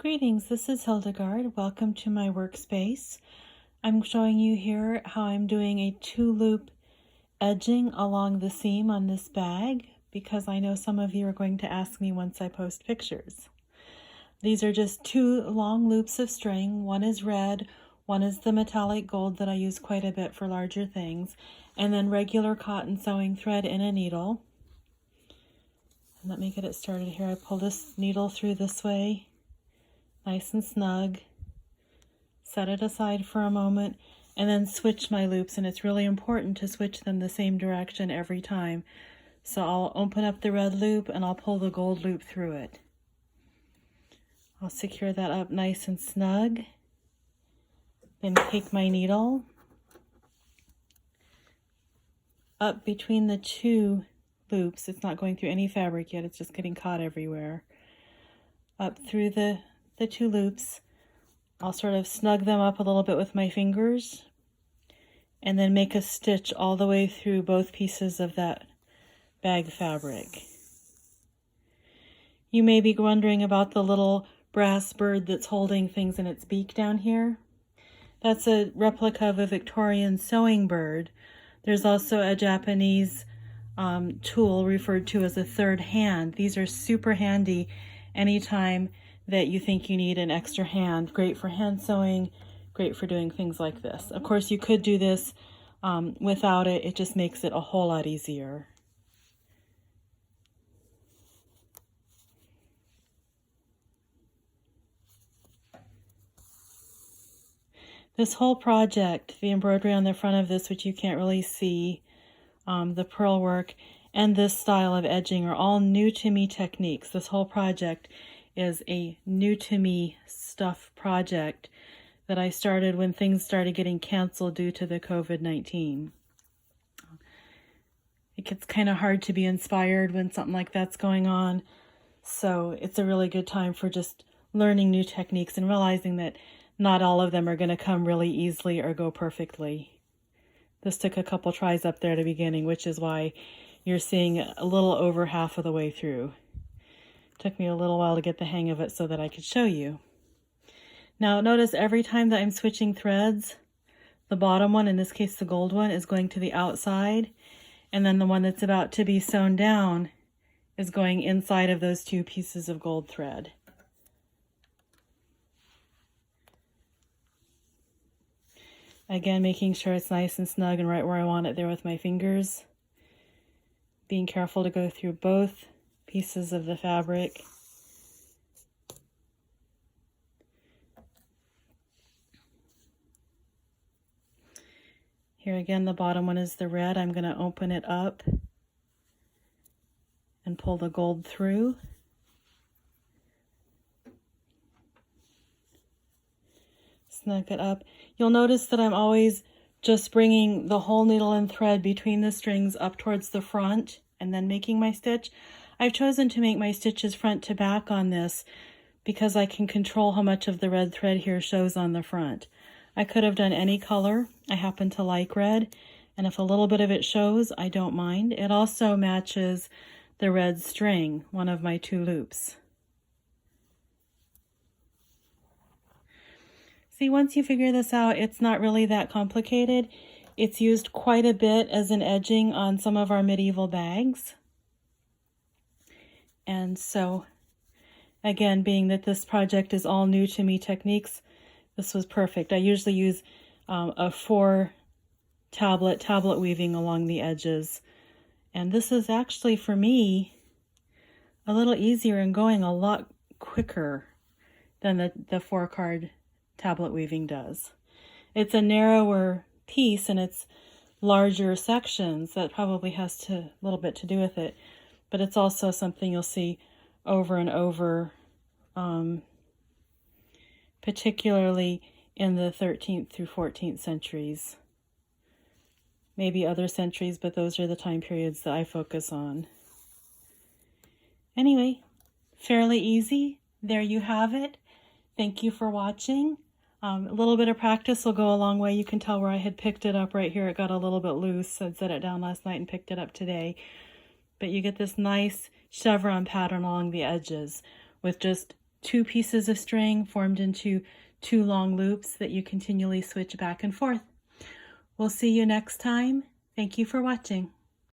Greetings, this is Hildegard. Welcome to my workspace. I'm showing you here how I'm doing a 2-loop edging along the seam on this bag because I know some of you are going to ask me once I post pictures. These are just 2 long loops of string. One is red, one is the metallic gold that I use quite a bit for larger things, and then regular cotton sewing thread in a needle. Let me get it started here. I pull this needle through this way. Nice and snug, set it aside for a moment, and then switch my loops, and it's really important to switch them the same direction every time. So I'll open up the red loop and I'll pull the gold loop through it. I'll secure that up nice and snug, then take my needle up between the 2 loops. It's not going through any fabric yet, it's just getting caught everywhere. Up through the 2 loops, I'll sort of snug them up a little bit with my fingers and then make a stitch all the way through both pieces of that bag fabric. You may be wondering about the little brass bird that's holding things in its beak down here. That's a replica of a Victorian sewing bird. There's also a Japanese tool referred to as a third hand. These are super handy anytime that you think you need an extra hand. Great for hand sewing, great for doing things like this. Of course, you could do this without it. It just makes it a whole lot easier. This whole project, the embroidery on the front of this, which you can't really see, the pearl work, and this style of edging are all new to me techniques. This whole project is a new to me stuff project that I started when things started getting canceled due to the COVID-19. It gets kind of hard to be inspired when something like that's going on, so it's a really good time for just learning new techniques and realizing that not all of them are going to come really easily or go perfectly. This took a couple tries up there at the beginning, which is why you're seeing a little over half of the way through. Took me a little while to get the hang of it so that I could show you. Now notice every time that I'm switching threads, the bottom one, in this case the gold one, is going to the outside, and then the one that's about to be sewn down is going inside of those 2 pieces of gold thread. Again, making sure it's nice and snug and right where I want it there with my fingers. Being careful to go through both pieces of the fabric. Here again, the bottom one is the red. I'm going to open it up and pull the gold through. Snug it up. You'll notice that I'm always just bringing the whole needle and thread between the strings up towards the front and then making my stitch. I've chosen to make my stitches front to back on this because I can control how much of the red thread here shows on the front. I could have done any color. I happen to like red, and if a little bit of it shows, I don't mind. It also matches the red string, one of my 2 loops. See, once you figure this out, it's not really that complicated. It's used quite a bit as an edging on some of our medieval bags. And so, again, being that this project is all new to me techniques, this was perfect. I usually use a 4 tablet weaving along the edges. And this is actually, for me, a little easier and going a lot quicker than the 4-card tablet weaving does. It's a narrower piece and it's larger sections. That probably has a little bit to do with it. But it's also something you'll see over and over, particularly in the 13th through 14th centuries. Maybe other centuries, but those are the time periods that I focus on. Anyway, fairly easy. There you have it. Thank you for watching. A little bit of practice will go a long way. You can tell where I had picked it up right here. It got a little bit loose. I'd set it down last night and picked it up today. But you get this nice chevron pattern along the edges with just 2 pieces of string formed into 2 long loops that you continually switch back and forth. We'll see you next time. Thank you for watching.